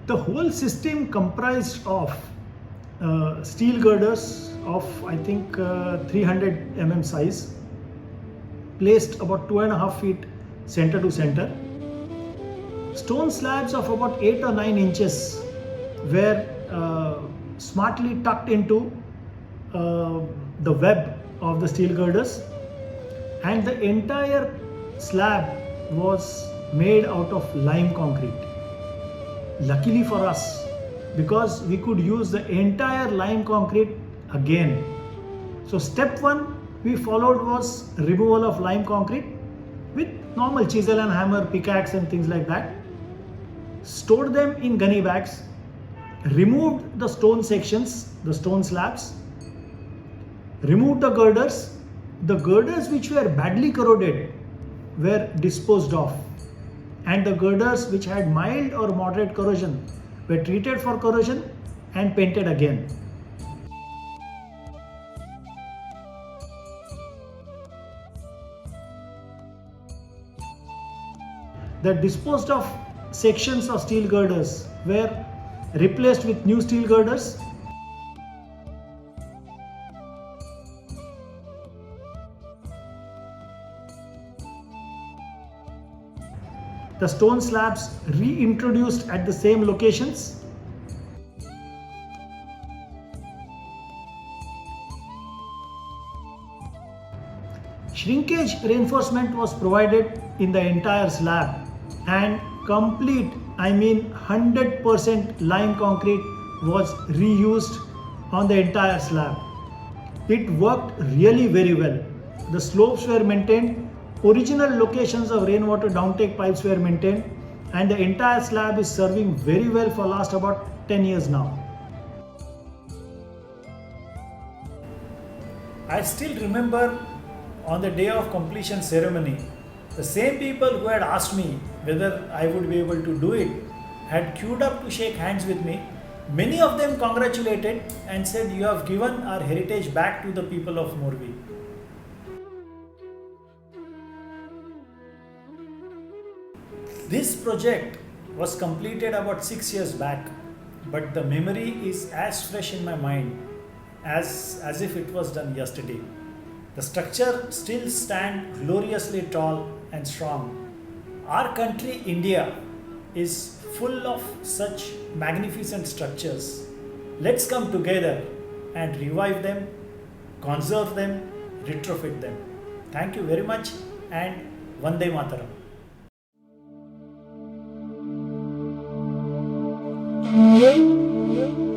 The whole system comprised of steel girders of I think 300 size, placed about 2.5 feet center to center. Stone slabs of about 8 or 9 inches were smartly tucked into the web of the steel girders, and the entire slab was made out of lime concrete. Luckily for us, because we could use the entire lime concrete again. So step 1 we followed was removal of lime concrete with normal chisel and hammer, pickaxe and things like that. Stored them in gunny bags, removed the stone sections, the stone slabs, removed the girders. The girders which were badly corroded were disposed of, and the girders which had mild or moderate corrosion were treated for corrosion and painted again. The disposed of sections of steel girders were replaced with new steel girders. The stone slabs reintroduced at the same locations. Shrinkage reinforcement was provided in the entire slab, and complete, I mean 100% lime concrete was reused on the entire slab. It worked really very well. The slopes were maintained. Original locations of rainwater downtake pipes were maintained, and the entire slab is serving very well for last about 10 years now. I still remember on the day of completion ceremony, the same people who had asked me whether I would be able to do it had queued up to shake hands with me. Many of them congratulated and said, "You have given our heritage back to the people of Morbi." This project was completed about 6 years back, but the memory is as fresh in my mind as if it was done yesterday. The structure still stands gloriously tall and strong. Our country, India, is full of such magnificent structures. Let's come together and revive them, conserve them, retrofit them. Thank you very much, and Vande Mataram. Mm-hmm.